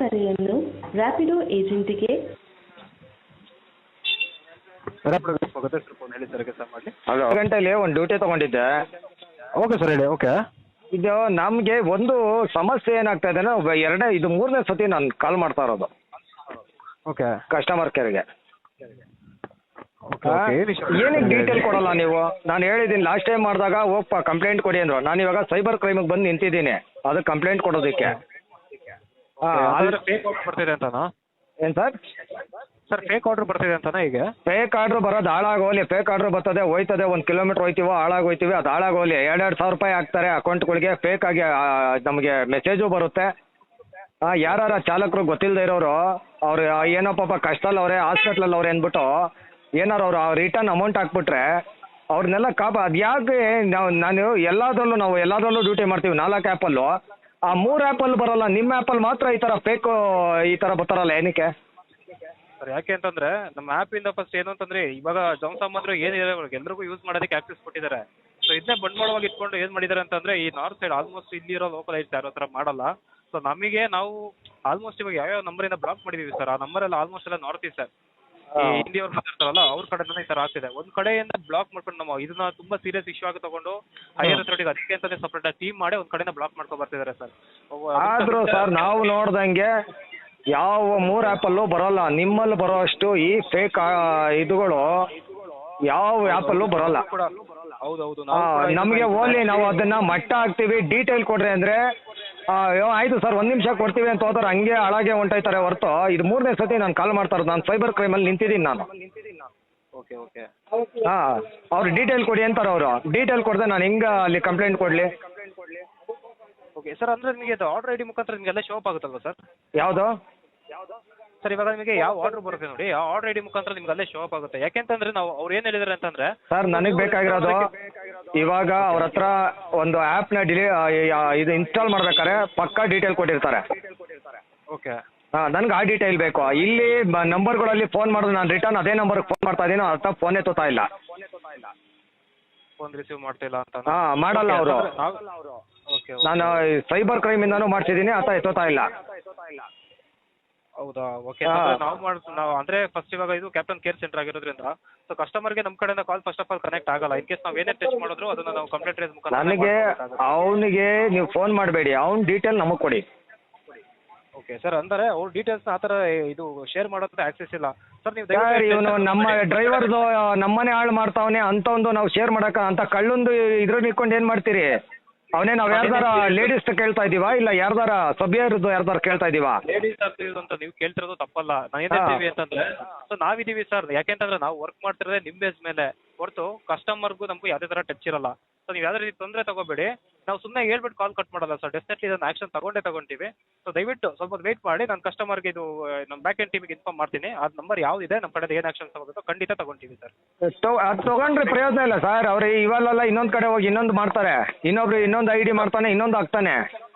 ಕರೆಯನ್ನು ರ್ಯಾಪಿಡೋ ಏಜೆಂಟಿಗೆ ಹಲೋ ಗಂಟೆಯಲ್ಲಿ ಒಂದು ಡ್ಯೂಟಿ ತೊಗೊಂಡಿದ್ದೆ. ಓಕೆ ಸರ್ ಹೇಳಿ. ಓಕೆ ಇದು ನಮಗೆ ಒಂದು ಸಮಸ್ಯೆ ಏನಾಗ್ತಾ ಇದೆ ಅಂದರೆ ಇದು ಮೂರನೇ ಸತಿ ನಾನು ಕಾಲ್ ಮಾಡ್ತಾ ಇರೋದು ಓಕೆ ಕಸ್ಟಮರ್ ಕೇರ್ಗೆ. ಓಕೆ ಏನಕ್ಕೆ ಡೀಟೇಲ್ ಕೊಡಲ್ಲ ನೀವು? ನಾನು ಹೇಳಿದ್ದೀನಿ ಲಾಸ್ಟ್ ಟೈಮ್ ಮಾಡಿದಾಗ ಹೋಗಪ್ಪ ಕಂಪ್ಲೇಂಟ್ ಕೊಡಿ ಅಂದರು. ನಾನು ಇವಾಗ ಸೈಬರ್ ಕ್ರೈಮಿಗೆ ಬಂದು ನಿಂತಿದ್ದೀನಿ ಅದಕ್ಕೆ ಕಂಪ್ಲೇಂಟ್ ಕೊಡೋದಕ್ಕೆ. ಫೇಕ್ ಆರ್ಡರ್ ಬರ್ತಿದೆ ಅಂತನಾ? ಏನು ಸರ್? ಸರ್ ಫೇಕ್ ಆರ್ಡರ್ ಬರ್ತಿದೆ ಅಂತನಾ? ಈಗ ಫೇಕ್ ಆರ್ಡ್ರ್ ಬರೋದು ಹಾಳಾಗೋಲಿ. ಫೇಕ್ ಆರ್ಡ್ರ್ ಬರ್ತದೆ, ಹೋಯ್ತದೆ, 1 ಕಿಲೋಮೀಟ್ರ್ ಹೋಯ್ತೀವೋ ಹಾಳಾಗೋಯ್ತೀವಿ, ಅದು ಹಾಳಾಗೋಲಿ. 2,000 ರೂಪಾಯಿ ಹಾಕ್ತಾರೆ ಅಕೌಂಟ್ಗಳಿಗೆ, ಫೇಕ್ ಆಗಿ ನಮಗೆ ಮೆಸೇಜು ಬರುತ್ತೆ. ಯಾರ ಚಾಲಕರು ಗೊತ್ತಿಲ್ಲದೆ ಇರೋರು ಅವ್ರು ಏನೋ ಪಾಪ ಕಷ್ಟದಲ್ಲಿ ಅವರೇ ಹಾಸ್ಪಿಟ್ಲಲ್ಲಿ ಅವ್ರೆ ಅಂದ್ಬಿಟ್ಟು ಏನಾರು ಅವರು ರಿಟರ್ನ್ ಅಮೌಂಟ್ ಹಾಕ್ಬಿಟ್ರೆ ಅವ್ರನ್ನೆಲ್ಲ ಅದು ಯಾಕೆ ನಾನು ಎಲ್ಲದರಲ್ಲೂ ಡ್ಯೂಟಿ ಮಾಡ್ತೀವಿ 4 ಆ್ಯಪಲ್ಲೂ. ಆ 3 ಆ್ಯಪಲ್ಲಿ ಬರೋಲ್ಲ, ನಿಮ್ಮ ಆ್ಯಪಲ್ಲಿ ಮಾತ್ರ ಈ ಥರ ಫೇಕು ಈ ಥರ ಬರ್ತಾರಲ್ಲ, ಏನಕ್ಕೆ ಸರ್? ಯಾಕೆ ಅಂತಂದ್ರೆ ನಮ್ಮ ಆ್ಯಪಿಂದ ಫಸ್ಟ್ ಏನು ಅಂತಂದ್ರೆ ಇವಾಗ ಜನಸಾಮಾನ್ಯರು ಏನಿದೆ ಎಲ್ರಿಗೂ ಯೂಸ್ ಮಾಡೋದಕ್ಕೆ ಆಕ್ಸೆಸ್ ಕೊಟ್ಟಿದ್ದಾರೆ. ಸೊ ಇದನ್ನೇ ಬಂಡವಾಳವಾಗಿ ಇಟ್ಕೊಂಡು ಏನು ಮಾಡಿದ್ದಾರೆ ಅಂತಂದ್ರೆ ಈ ನಾರ್ತ್ ಸೈಡ್ ಆಲ್ಮೋಸ್ಟ್ ಇಲ್ಲಿರೋ ಲೋಕಲ್ ಐಟ್ಸ್ ಯಾರೋ ಥರ ಮಾಡಲ್ಲ. ಸೊ ನಮಗೆ ನಾವು ಆಲ್ಮೋಸ್ಟ್ ಇವಾಗ ಯಾವ್ಯಾವ ನಂಬರಿಂದ ಬ್ಲಾಕ್ ಮಾಡಿದೀವಿ ಸರ್, ಆ ನಂಬರೆಲ್ಲ ಆಲ್ಮೋಸ್ಟ್ ಎಲ್ಲ ನಾರ್ತ್ ಈಸ್ಟ್ ಸರ್. ಈ ಹಿಂದಿಯವ್ರು ಮಾತಾಡ್ತಾರಲ್ಲ ಅವ್ರ ಕಡೆಯಿಂದ ಈ ಥರ ಆಗ್ತಿದೆ. ಒಂದು ಕಡೆಯಿಂದ ಬ್ಲಾಕ್ ಮಾಡ್ಕೊಂಡು ನಾವು ಇದನ್ನ ತುಂಬಾ ಸೀರಿಯಸ್ ಇಶ್ಯೂ ಆಗಿ ತಗೊಂಡು ಹೈಯರ್ ಅಥಾರಿಟಿಗೆ ಅದಕ್ಕೆ ಅಂತಾನೆ ಸಪ್ರೇಟ್ ಟೀಮ್ ಮಾಡಿ ಒಂದು ಕಡೆಯಿಂದ ಬ್ಲಾಕ್ ಮಾಡ್ಕೊಂಡು ಬರ್ತಿದ್ದಾರೆ ಸರ್. ಆದರೂ ಸರ್ ನಾವು ನೋಡ್ದಂಗೆ ಯಾವ 3 ಆ್ಯಪಲ್ಲೂ ಬರೋಲ್ಲ. ನಿಮ್ಮಲ್ಲಿ ಬರೋ ಅಷ್ಟು ಈ ಫೇಕ್ ಇದುಗಳು ಯಾವ ಆ್ಯಪಲ್ಲೂ ಬರೋಲ್ಲ. ಹೌದೌದು, ನಮಗೆ ಓನ್ಲಿ ನಾವು ಅದನ್ನ ಮಟ್ಟ ಹಾಕ್ತೀವಿ, ಡೀಟೇಲ್ ಕೊಡ್ರಿ ಅಂದರೆ ಆಯಿತು ಸರ್ 1 ನಿಮಿಷ ಕೊಡ್ತೀವಿ ಅಂತ ಹೋದ್ರೆ ಹಂಗೆ ಹಾಳಾಗೆ ಹೊಂಟೈತಾರೆ ಹೊರತು. ಇದು 3ನೇ ಸತಿ ನಾನು ಕಾಲ್ ಮಾಡ್ತಾ ಇರೋದು. ನಾನು ಸೈಬರ್ ಕ್ರೈಮಲ್ಲಿ ನಿಂತಿದ್ದೀನಿ ನಾನು. ಓಕೆ ಓಕೆ ಅವ್ರು ಡೀಟೇಲ್ ಕೊಡಿ ಅಂತಾರೆ. ಅವರು ಡೀಟೇಲ್ ಕೊಡದೆ ನಾನು ಹೆಂಗೆ ಅಲ್ಲಿ ಕಂಪ್ಲೇಂಟ್ ಕೊಡಲಿ? ಓಕೆ ಸರ್, ಅಂದರೆ ನಿಮಗೆ ಅದು ಆರ್ಡರ್ ಐ ಡಿ ಮುಖಾಂತರ ನಿಮಗೆಲ್ಲ ಶೋ ಅಪ್ ಆಗುತ್ತಲ್ವ ಸರ್? ಯಾವುದು ಸರ್ ಇವಾಗ ನಿಮಗೆ ಯಾವ ಆರ್ಡರ್ ಬರುತ್ತೆ ನೋಡಿ, ಆ ಆರ್ಡರ್ ಐ ಡಿ ಮುಖಾಂತರ ನಿಮ್ಗೆ ಅಲ್ಲೇ ಶೋ ಅಪ್ ಆಗುತ್ತೆ. ಯಾಕೆಂತಂದ್ರೆ ನಾವು ಅವ್ರು ಏನು ಹೇಳಿದಾರೆ ಅಂತಂದ್ರೆ ಸರ್ ನನಗೆ ಬೇಕಾಗಿರೋದು ಇವಾಗ ಅವ್ರ ಹತ್ರ ಒಂದು ಆ್ಯಪ್ನ ಇದು ಇನ್ಸ್ಟಾಲ್ ಮಾಡ್ಬೇಕಾದ್ರೆ ಪಕ್ಕಾ ಡೀಟೇಲ್ ಕೊಟ್ಟಿರ್ತಾರೆ. ಓಕೆ ನನಗೆ ಆ ಡೀಟೇಲ್ ಬೇಕು. ಇಲ್ಲಿ ನಂಬರ್ಗಳಲ್ಲಿ ಫೋನ್ ಮಾಡಿದ್ರೆ ನಾನು ರಿಟರ್ನ್ ಅದೇ ನಂಬರ್ಗೆ ಫೋನ್ ಮಾಡ್ತಾ ಇದ್ದೀನಿ, ಅರ್ಥ ಫೋನೇ ಎತ್ತುತ್ತಾ ಇಲ್ಲ, ಫೋನ್ ರಿಸೀವ್ ಮಾಡ್ತಿಲ್ಲ ಅಂತ. ಮಾಡಲ್ಲ ಅವರು. ಓಕೆ ನಾನು ಸೈಬರ್ ಕ್ರೈಮಿಂದಾನು ಮಾಡ್ತಿದ್ದೀನಿ, ಆತ ಎತ್ತುತ್ತಾ ಇಲ್ಲ. ಹೌದಾ? ಓಕೆ ನಾವು ಅಂದರೆ ಫಸ್ಟ್ ಇವಾಗ ಇದು ಕ್ಯಾಪ್ಟನ್ ಕೇರ್ ಸೆಂಟರ್ ಆಗಿರೋದ್ರಿಂದ ಸೊ ಕಸ್ಟಮರ್ಗೆ ನಮ್ಮ ಕಡೆಯಿಂದ ಕಾಲ್ ಫಸ್ಟ್ ಆಫ್ ಆಲ್ ಕನೆಕ್ಟ್ ಆಗಲ್ಲ. ಇನ್ ಕೇಸ್ ನಾವು ಏನೇ ಟಚ್ ಮಾಡಿದ್ರು ಅದನ್ನು ನಾವು ಕಂಪ್ಲೇಂಟ್ ರೇಸ್ ಮುಖಾಂತರ ನನಗೆ ಅವನಿಗೆ ನೀವು ಫೋನ್ ಮಾಡಬೇಡಿ, ಅವ್ನ ಡೀಟೇಲ್ ನಮಗೆ ಕೊಡಿ. ಓಕೆ ಸರ್, ಅಂದರೆ ಅವ್ರ ಡೀಟೇಲ್ಸ್ನ ಆ ಥರ ಇದು ಶೇರ್ ಮಾಡೋದು ಆಕ್ಸೆಸ್ ಇಲ್ಲ ಸರ್. ನೀವು ಇವನು ನಮ್ಮ ಡ್ರೈವರ್ದು ನಮ್ಮನೆ ಹಾಳು ಮಾಡ್ತಾವನೆ ಅಂತ ಒಂದು ನಾವು ಶೇರ್ ಮಾಡಕ ಅಂತ ಕಳ್ಳೊಂದು ಇದ್ರಲ್ಲಿ ಇಟ್ಕೊಂಡು ಏನು ಮಾಡ್ತೀರಿ? ಅವನೇ ನಾವು ಯಾರ್ದಾರ ಲೇಡೀಸ್ ಕೇಳ್ತಾ ಇದೀವಾ ಇಲ್ಲ ಯಾರ್ದಾರ ಸಭ್ಯರದ್ದು ಯಾರ್ದಾರ ಕೇಳ್ತಾ ಇದೀವಾ? ಲೇಡೀಸ್ ಅಂತ ನೀವು ಕೇಳ್ತಿರೋದು ತಪ್ಪಲ್ಲ. ನಾವು ಏನು ಹೇಳ್ತೀವಿ ಅಂತಂದ್ರೆ ಸೊ ನಾವಿದ್ದೀವಿ ಸರ್. ಯಾಕೆಂತಂದ್ರೆ ನಾವು ವರ್ಕ್ ಮಾಡ್ತಿರೋದೇ ನಿಮ್ಮ ಬೇಸ್ ಮೇಲೆ ಹೊರತು ಕಸ್ಟಮರ್ಗೂ ನಮಗೂ ಯಾವುದೇ ಥರ ಟಚ್ ಇರಲ್ಲ. ಸೊ ನೀವು ಯಾವುದೇ ರೀತಿ ತೊಂದರೆ ತಗೋಬೇಡಿ. ನಾವು ಸುಮ್ಮನೆ ಹೇಳ್ಬಿಟ್ಟು ಕಾಲ್ ಕಟ್ ಮಾಡಲ್ಲ ಸರ್. ಡೆಫಿನೆಟ್ಲಿ ಇದನ್ನು ಆ್ಯಕ್ಷನ್ ತಗೊಂತೀವಿ. ಸೊ ದಯವಿಟ್ಟು ಸ್ವಲ್ಪ ವೇಟ್ ಮಾಡಿ. ನಾನು ಕಸ್ಟಮರ್ಗೆ ಇದು ನಮ್ಮ ಬ್ಯಾಕ್ ಎಂಡ್ ಟೀಮಿಗೆ ಇನ್ಫಾರ್ಮ್ ಮಾಡ್ತೀನಿ. ಆ ನಂಬರ್ ಯಾವುದಿದೆ ನಮ್ಮ ಕಡೆ ಏನು ಆ್ಯಕ್ಷನ್ ತಗೋಬೇಕು ಖಂಡಿತ ತಗೊಂತೀವಿ ಸರ್. ಅದು ತಗೊಂಡ್ರೆ ಪ್ರಯೋಜನ ಇಲ್ಲ ಸರ್. ಅವ್ರು ಇವೆಲ್ಲ ಇನ್ನೊಂದು ಕಡೆ ಹೋಗಿ ಇನ್ನೊಂದು ಮಾಡ್ತಾರೆ, ಇನ್ನೊಂದು ಐ ಡಿ ಮಾಡ್ತಾನೆ, ಇನ್ನೊಂದು ಹಾಕ್ತಾನೆ.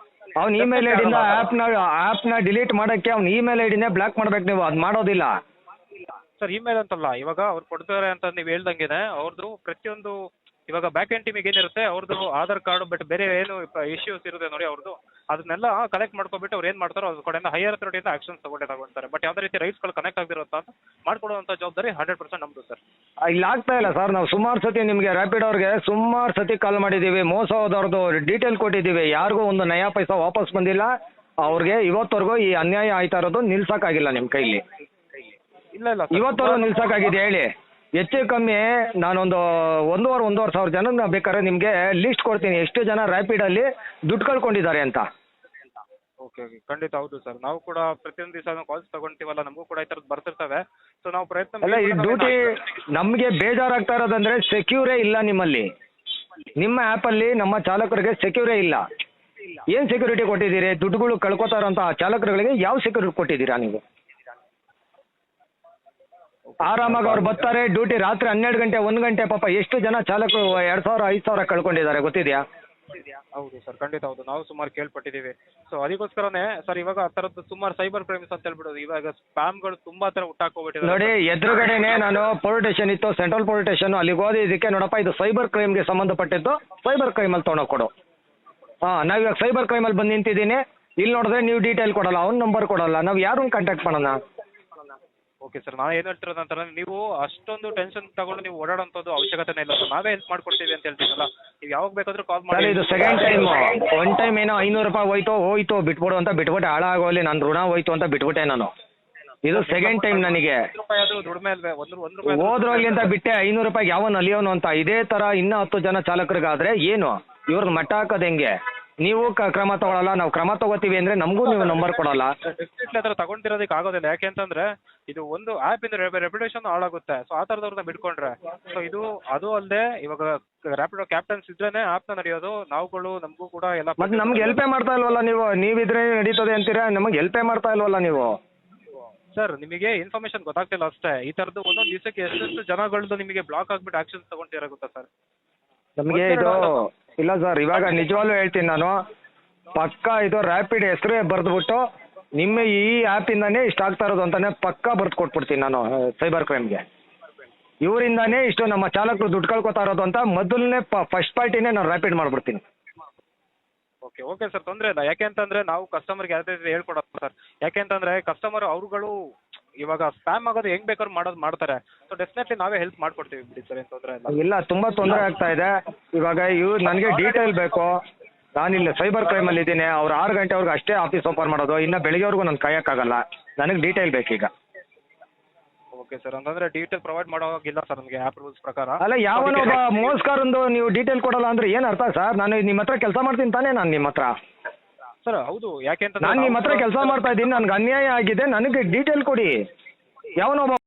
ಅವ್ನ ಇಮೇಲ್ ಐ ಡಿಯಿಂದ ಆ್ಯಪ್ನ ಡಿಲೀಟ್ ಮಾಡೋಕ್ಕೆ ಅವ್ನ ಇಮೇಲ್ ಐ ಡಿನೇ ಬ್ಲಾಕ್ ಮಾಡ್ಬೇಕು. ನೀವು ಅದು ಮಾಡೋದಿಲ್ಲ ಸರ್. ಇಮೇಲ್ ಅಂತಲ್ಲ, ಇವಾಗ ಅವ್ರು ಕೊಡ್ತಾರೆ ಅಂತ ನೀವು ಹೇಳ್ದಂಗೆ ಅವ್ರದ್ದು ಪ್ರತಿಯೊಂದು ಇವಾಗ ಬ್ಯಾಕ್ ಎಂಡ್ ಟೀಮಿಗೆ ಏನಿರುತ್ತೆ ಅವ್ರದ್ದು ಆಧಾರ್ ಕಾರ್ಡು ಬಟ್ ಬೇರೆ ಏನು ಇಶ್ಯೂಸ್ ಇರುತ್ತೆ ನೋಡಿ ಅವ್ರದ್ದು, ಅದನ್ನೆಲ್ಲ ಕಲೆಕ್ಟ್ ಮಾಡ್ಕೊಬಿಟ್ಟು ಅವ್ರು ಏನು ಮಾಡ್ತಾರೋ ಅದ್ರ ಕಡೆಯಿಂದ ಹೈಯರ್ ಅಥಾರಿಟಿಯಿಂದ ಆಕ್ಷನ್ಸ್ ತಗೊಳ್ತಾರೆ. ಬಟ್ ಯಾವುದೇ ರೀತಿ ರೈಟ್ಸ್ಗಳು ಕನೆಕ್ಟ್ ಆಗಿರುತ್ತಾ ಅಂತ ಮಾಡ್ಕೊಡುವಂಥ ಜವಾಬ್ದಾರಿ 100% ನಮ್ಮದು ಸರ್. ಇಲ್ಲಿ ಆಗ್ತಾ ಇಲ್ಲ ಸರ್. ನಾವು ಸುಮಾರು ಸತಿ ನಿಮಗೆ ರ್ಯಾಪಿಡ್ ಅವ್ರಿಗೆ ಸುಮಾರು ಸತಿ ಕಾಲ್ ಮಾಡಿದ್ದೀವಿ, ಮೋಸ ಹೋದವ್ರದ್ದು ಡೀಟೇಲ್ ಕೊಟ್ಟಿದ್ದೀವಿ, ಯಾರಿಗೂ ಒಂದು ನಯಾ ಪೈಸಾ ವಾಪಸ್ ಬಂದಿಲ್ಲ. ಅವ್ರಿಗೆ ಇವತ್ತವರೆಗೂ ಈ ಅನ್ಯಾಯ ಆಯ್ತಾ ಇರೋದು ನಿಲ್ಸೋಕ್ಕಾಗಿಲ್ಲ ನಿಮ್ಮ ಕೈಲಿ. ಇಲ್ಲ ಇಲ್ಲ ಇವತ್ತವರೆಗೂ ನಿಲ್ಸೋಕ್ಕಾಗಿದೆ ಹೇಳಿ? ಹೆಚ್ಚು ಕಮ್ಮಿ ನಾನೊಂದು 1,500 ಸಾವಿರ ಜನ ಬೇಕಾದ್ರೆ ನಿಮಗೆ ಲಿಸ್ಟ್ ಕೊಡ್ತೀನಿ ಎಷ್ಟು ಜನ ರ್ಯಾಪಿಡಲ್ಲಿ ದುಡ್ಡು ಕಳ್ಕೊಂಡಿದ್ದಾರೆ ಅಂತ. ಓಕೆ ಓಕೆ ಖಂಡಿತ ಹೌದು ಸರ್. ನಾವು ಕೂಡ ಪ್ರತಿಯೊಂದು ದಿವಸ ನಾವು ಕಾಲ್ಸ್ ತಗೊಂತೀವಲ್ಲ, ನಮಗೂ ಕೂಡ ಈ ಥರದ್ದು ಬರ್ತಿರ್ತವೆ. ಸೊ ನಾವು ಪ್ರಯತ್ನ ಅಲ್ಲ, ಈ ಡ್ಯೂಟಿ ನಮಗೆ ಬೇಜಾರಾಗ್ತಾ ಇರೋದಂದ್ರೆ ಸೆಕ್ಯೂರೇ ಇಲ್ಲ ನಿಮ್ಮಲ್ಲಿ. ನಿಮ್ಮ ಆ್ಯಪಲ್ಲಿ ನಮ್ಮ ಚಾಲಕರಿಗೆ ಸೆಕ್ಯೂರೇ ಇಲ್ಲ. ಏನು ಸೆಕ್ಯೂರಿಟಿ ಕೊಟ್ಟಿದ್ದೀರಿ? ದುಡ್ಡುಗಳು ಕಳ್ಕೊತಾ ಇರೋಂಥ ಚಲಕರುಗಳಿಗೆ ಯಾವ ಸೆಕ್ಯೂರಿಟಿ ಕೊಟ್ಟಿದ್ದೀರಾ ನೀವು? ಆರಾಮಾಗಿ ಅವ್ರು ಬರ್ತಾರೆ ಡ್ಯೂಟಿ ರಾತ್ರಿ 12 ಗಂಟೆ 1 ಗಂಟೆ. ಪಾಪ ಎಷ್ಟು ಜನ ಚಾಲಕರು 2,000 5,000 ಕಳ್ಕೊಂಡಿದ್ದಾರೆ ಗೊತ್ತಿದೆಯಾ? ಹೌದು ಸರ್, ಖಂಡಿತ ಹೌದು. ನಾವು ಸುಮಾರು ಕೇಳ್ಪಟ್ಟಿದ್ದೀವಿ. ಸೊ ಅದಕ್ಕೋಸ್ಕರನೇ ಸರ್ ಇವಾಗ ಆ ಥರದ್ದು ಸುಮಾರು ಸೈಬರ್ ಕ್ರೈಮ್ಸ್ ಅಂತ ಹೇಳ್ಬಿಡೋದು. ಇವಾಗ ಸ್ಪ್ಯಾಮ್ಗಳು ತುಂಬಾ ಥರ ಹುಟ್ಟಾಕೋಗ್ಬಿಟ್ಟಿದೆ ನೋಡಿ. ಎದುರುಗಡೆನೆ ನಾನು ಪೊಲೀಸ್ ಸ್ಟೇಷನ್ ಇತ್ತು, ಸೆಂಟ್ರಲ್ ಪೊಲೀಸ್ ಸ್ಟೇಷನ್, ಅಲ್ಲಿಗೆ ಓದಿದ್ದಕ್ಕೆ ನೋಡಪ್ಪ ಇದು ಸೈಬರ್ ಕ್ರೈಮ್ಗೆ ಸಂಬಂಧಪಟ್ಟಿದ್ದು, ಸೈಬರ್ ಕ್ರೈಮಲ್ಲಿ ತೊಗೊಂಡೋಗಿ ಕೊಡು. ನಾವಿವಾಗ ಸೈಬರ್ ಕ್ರೈಮಲ್ಲಿ ಬಂದು ನಿಂತಿದ್ದೀನಿ, ಇಲ್ಲಿ ನೋಡಿದ್ರೆ ನೀವು ಡೀಟೇಲ್ ಕೊಡಲ್ಲ, ಅವ್ನ ನಂಬರ್ ಕೊಡಲ್ಲ, ನಾವು ಯಾರನ್ನ ಕಾಂಟ್ಯಾಕ್ಟ್ ಮಾಡೋಣ? ಓಕೆ ಸರ್, ನಾನು ಏನು ಹೇಳ್ತಿರೋದು ಅಂತಂದ್ರೆ ನೀವು ಅಷ್ಟೊಂದು ಟೆನ್ಷನ್ ತಗೊಂಡು ನೀವು ಓಡಾಡೋಂಥದ್ದು ಅವಶ್ಯಕತೆನೇ ಇಲ್ಲ ಸರ್, ನಾವೇ ಹೆಲ್ಪ್ ಮಾಡ್ಕೊಡ್ತೀವಿ ಅಂತ ಹೇಳ್ತೀನಲ್ಲ, ನೀವು ಯಾವಾಗ ಬೇಕಾದ್ರೂ ಕಾಲ್ ಸರ್ ಮಾಡಿ. ಇದು ಸೆಕೆಂಡ್ ಟೈಮ್. ಒನ್ ಟೈಮ್ ಏನೋ 500 ರೂಪಾಯಿ ಹೋಯ್ತು ಬಿಟ್ಬಿಡು ಅಂತ ಬಿಟ್ಬಿಟ್ಟೆ, ಹಾಳಾಗೋಲಿ ನನ್ನ ಋಣ ಹೋಯ್ತು ಅಂತ ಬಿಟ್ಬಿಟ್ಟೆ ನಾನು. ಇದು ಸೆಕೆಂಡ್ ಟೈಮ್ ನನಗೆ. ರೂಪಾಯಿ ಅದು ದುಡಿಮೆ ಅಲ್ವೇ, ಒಂದು ರೂಪಾಯಿ ಹೋದ್ರೋಗ್ಲಿ ಅಂತ ಬಿಟ್ಟೆ, 500 ರೂಪಾಯಿಗೆ ಯಾವನ್ ಅಲಿಯೋನು ಅಂತ. ಇದೇ ತರ ಇನ್ನೂ 10 ಜನ ಚಾಲಕರಿಗಾದ್ರೆ ಏನು ಇವ್ರನ್ನ ಮಟ್ಟ ಹಾಕೋದು ಹೆಂಗೆ? ನೀವು ಕ್ರಮ ತಗೊಳಲ್ಲ, ನಾವು ಕ್ರಮ ತಗೋತೀವಿ ಅಂದ್ರೆ ನಮಗೂ ನೀವು ನಂಬರ್ ಕೊಡಲ್ಲ. ಡೆಫಿನೆಟ್ಲಿ ಆ ಥರ ತಗೊಂಡಿರೋದಕ್ಕೆ ಆಗೋದಿಲ್ಲ, ಯಾಕೆ ಅಂತಂದ್ರೆ ಇದು ಒಂದು ಆ್ಯಪ್ ಇಂದ ರೆಪ್ಯುಟೇಷನ್ ಹಾಳಾಗುತ್ತೆ. ಸೊ ಆ ಥರದವ್ರನ್ನ ಬಿಟ್ಕೊಂಡ್ರೆ ಸೊ ಇದು ಅದು ಅಲ್ಲದೆ ಇವಾಗ ರ್ಯಾಪಿಡೋ ಕ್ಯಾಪ್ಟನ್ಸ್ ಇದ್ರೇನೆ ಆ್ಯಪ್ನ ನಡೆಯೋದು. ನಾವುಗಳು ನಮಗೂ ಕೂಡ ಎಲ್ಲ ಮತ್ತೆ ನಮ್ಗೆ ಹೆಲ್ಪೇ ಮಾಡ್ತಾ ಇಲ್ವಲ್ಲ ನೀವು? ನೀವಿದ್ರೆ ನಡೀತದೆ ಅಂತೀರಾ, ನಮಗೆ ಹೆಲ್ಪೇ ಮಾಡ್ತಾ ಇಲ್ವಲ್ಲ ನೀವು? ಸರ್ ನಿಮಗೆ ಇನ್ಫಾರ್ಮೇಶನ್ ಗೊತ್ತಾಗ್ತಿಲ್ಲ ಅಷ್ಟೇ. ಈ ಥರದ್ದು ಒಂದೊಂದು ದಿವಸಕ್ಕೆ ಎಷ್ಟೆಷ್ಟು ಜನಗಳದ್ದು ನಿಮಗೆ ಬ್ಲಾಕ್ ಆಗ್ಬಿಟ್ಟು ಆಕ್ಷನ್ಸ್ ತಗೊಂಡಿರಾಗುತ್ತಾ ಸರ್? ನಮಗೆ ಇದು ಇಲ್ಲ ಸರ್, ಇವಾಗ ನಿಜವಾಗ್ಲೂ ಹೇಳ್ತೀನಿ ನಾನು, ಪಕ್ಕ ಇದು ರ್ಯಾಪಿಡ್ ಹೆಸರೇ ಬರೆದ್ಬಿಟ್ಟು ನಿಮ್ಮ ಈ ಆ್ಯಪಿಂದಾನೇ ಇಷ್ಟ ಆಗ್ತಾ ಇರೋದು ಅಂತಾನೆ ಪಕ್ಕ ಬರೆದು ಕೊಟ್ಬಿಡ್ತೀನಿ ನಾನು ಸೈಬರ್ ಕ್ರೈಮ್ಗೆ. ಇವರಿಂದಾನೇ ಇಷ್ಟು ನಮ್ಮ ಚಾಲಕರು ದುಡ್ಡು ಕಳ್ಕೊತಾ ಇರೋದು ಅಂತ ಮೊದಲನೇ ಫಸ್ಟ್ ಪಾರ್ಟಿನೇ ನಾನು ರ್ಯಾಪಿಡ್ ಮಾಡ್ಬಿಡ್ತೀನಿ. ಓಕೆ ಸರ್, ತೊಂದರೆ ಇಲ್ಲ. ಯಾಕೆ ಅಂತಂದ್ರೆ ನಾವು ಕಸ್ಟಮರ್ಗೆ ಯಾವುದೇ ರೀತಿ ಹೇಳ್ಕೊಡೋದು ಸರ್. ಯಾಕೆ ಅಂತಂದ್ರೆ ಕಸ್ಟಮರ್ ಅವ್ರುಗಳು ಇವಾಗ ಸ್ಪ್ಯಾಮ್ ಆಗೋದು ಹೆಂಗ್ ಬೇಕಾದ್ರೂ ಮಾಡ್ತಾರೆ. ಸೊ ಡೆಫಿನೆಟ್ಲಿ ನಾವೇ ಹೆಲ್ಪ್ ಮಾಡ್ಕೊಡ್ತೀವಿ ಬಿಡಿ ಸರ್, ಏನು ತೊಂದರೆ ಇಲ್ಲ. ಇಲ್ಲ, ತುಂಬ ತೊಂದರೆ ಆಗ್ತಾ ಇದೆ. ಇವಾಗ ನನಗೆ ಡೀಟೇಲ್ ಬೇಕು. ನಾನಿಲ್ಲಿ ಸೈಬರ್ ಕ್ರೈಮಲ್ಲಿ ಇದ್ದೀನಿ. ಅವ್ರು 6 ಗಂಟೆವರೆಗೂ ಅಷ್ಟೇ ಆಫೀಸ್ ಓಪನ್ ಮಾಡೋದು, ಇನ್ನು ಬೆಳಿಗ್ಗೆವರೆಗೂ ನಾನು ಕಾಯೋಕ್ಕಾಗಲ್ಲ. ನನಗೆ ಡೀಟೇಲ್ ಬೇಕೀಗ. ಓಕೆ ಸರ್, ಅಂತಂದ್ರೆ ಡೀಟೇಲ್ ಪ್ರೊವೈಡ್ ಮಾಡೋಗಿಲ್ಲ ಸರ್ ನಮಗೆ ಆ್ಯಪ್ ರೂಲ್ಸ್ ಪ್ರಕಾರ. ಅಲ್ಲ, ಯಾವನೊಬ್ಬ ಮೋಸ್ಕರಂದು ನೀವು ಡೀಟೇಲ್ ಕೊಡಲ್ಲ ಅಂದ್ರೆ ಏನು ಅರ್ಥ ಸರ್? ನಾನು ನಿಮ್ಮ ಹತ್ರ ಕೆಲಸ ಮಾಡ್ತೀನಿ ತಾನೇ? ನಾನು ನಿಮ್ಮ ಹತ್ರ ಸರ್ ಹೌದು, ಯಾಕೆ ಅಂತ ನಾನು ನಿಮ್ಮ ಹತ್ರ ಕೆಲಸ ಮಾಡ್ತಾ ಇದ್ದೀನಿ, ನನಗೆ ಅನ್ಯಾಯ ಆಗಿದೆ, ನನಗೆ ಡೀಟೇಲ್ ಕೊಡಿ. ಯಾವನೊಬ್ಬ